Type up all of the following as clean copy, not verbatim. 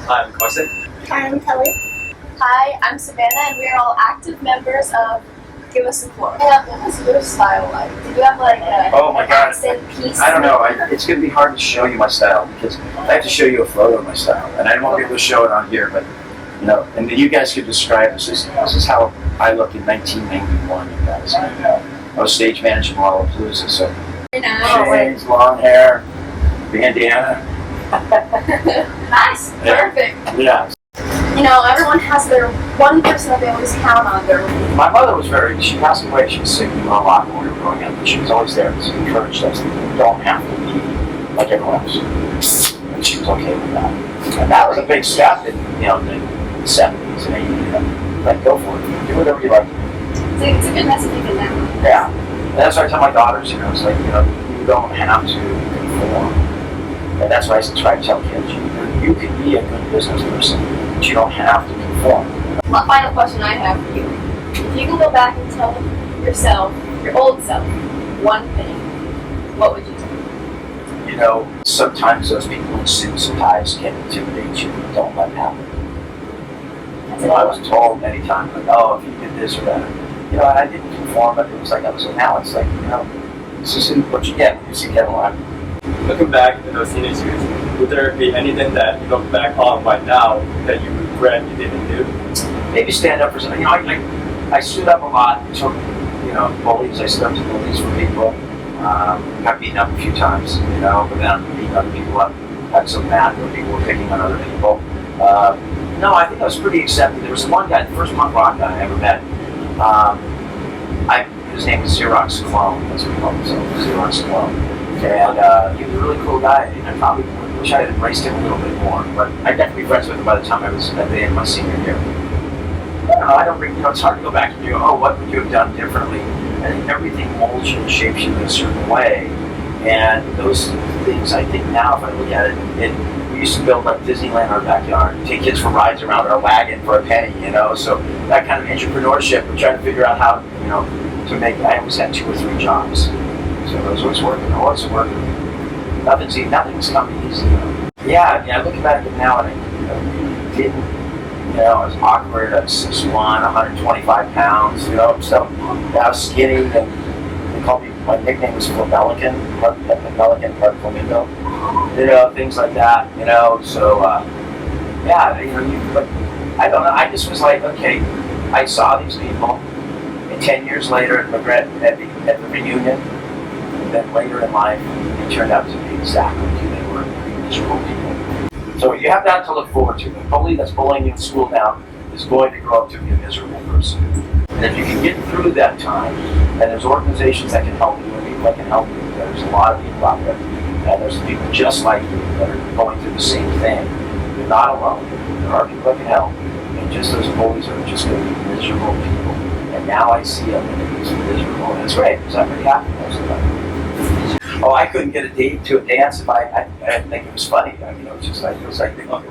Hi, I'm Carson. Hi, I'm Kelly. Hi, I'm Savanna, and we are all active members of Give Us the Floor. Yeah, what was your style like? Did you have like a Oh my God. accent piece? I don't know. It's going to be hard to show you my style because I have to show you a photo of my style, and I won't be able to show it on here. But you know, and you guys could describe this. This is how I looked in 1991. You guys, I was stage managing Lollapalooza, so shades, long hair, bandana. Nice, perfect. Yeah. You know, everyone has their one person that they always count on. My mother was she passed away, she was sick a lot when we were growing up, but she was always there to encourage us that you don't have to be like everyone else. And she was okay with that. And that was a big step in, the 70s and 80s. Like, go for it. Do whatever you like. It's a good message to get down. Yeah. And that's what I tell my daughters, it's like, you don't have to conform. And that's what I try to tell kids. You can be a good business person, but you don't have to conform. One final question I have for you. If you can go back and tell yourself, your old self, one thing, what would you tell? Sometimes those people in suits and ties can intimidate you. Don't let it happen. I was told many times, like, oh, if you did this or that. And I didn't conform, but it was like, so now it's like, this isn't what you get when you see Kevin Lyman. Looking back in those teenage years, would there be anything that you look back on right now that you regret you didn't do? Maybe stand up for something. I stood up a lot, took, bullies. I stood up to bullies for people. Got beaten up a few times, but then I'm beating other people up. Got so mad when people were picking on other people. No, I think I was pretty accepted. There was one guy, the first punk rock guy I ever met. His name was Xerox Clone. That's what he called himself, Xerox Clone. And he was a really cool guy. And I probably wish I had embraced him a little bit more. But I got to be friends with him by the time I was at the end of my senior year. I don't think, it's hard to go back and go, oh, what would you have done differently? I think everything molds you and shapes you in a certain way. And those things, I think now, if I look at it, we used to build like Disneyland in our backyard, take kids for rides around our wagon for a penny, So that kind of entrepreneurship, we're trying to figure out how, to make, I always had 2 or 3 jobs. So I was always working. Nothing's coming easy. Yeah, I look back at it now and I didn't. I was awkward. I was 6'1", 125 pounds. So I was skinny, and they called me. My nickname was Pelican, Part Flamingo. Things like that. So but I don't know. I just was like, okay. I saw these people, and 10 years later at the reunion, and then later in life, they turned out to be exactly who they were. Miserable people. So you have that to look forward to. The bully that's bullying you in school now is going to grow up to be a miserable person. And if you can get through that time, and there's organizations that can help you, and people that can help you, there's a lot of people out there, and there's people just like you that are going through the same thing. You're not alone. There are people that can help. And just those bullies are just going to be miserable people. And now I see them, and it's miserable. And it's great, because I'm pretty happy most of the time. Oh, I couldn't get a date to a dance if I didn't think it was funny. It was just like,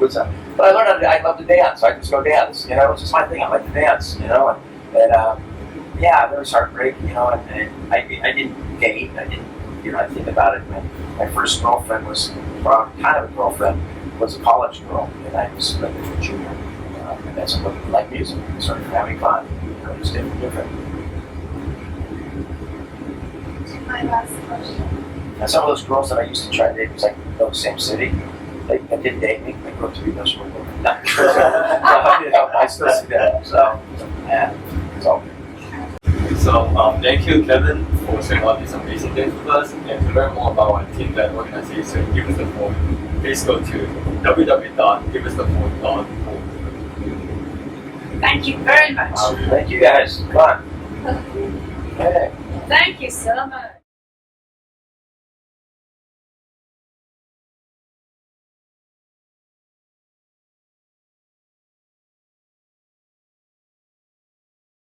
what's up? But I learned I love to dance, so I just go dance. It's just my thing. I like to dance, and yeah, there was heartbreak, and I didn't date. I didn't, think about it. My first girlfriend was, kind of a girlfriend, was a college girl, and I was like a junior. And that's somebody who liked music, and started having fun. It was different. My last question. And some of those girls that I used to try to date was like the same city. They didn't date me. They grew up to be miserable. I still see that. So, yeah, it's all good. So, thank you, Kevin, for sharing all these amazing things with us. And to learn more about our team and organization, Give Us the Phone, please go to www.giveusthephone.org. Thank you very much. Thank you guys. Come on. Hey. Thank you so much.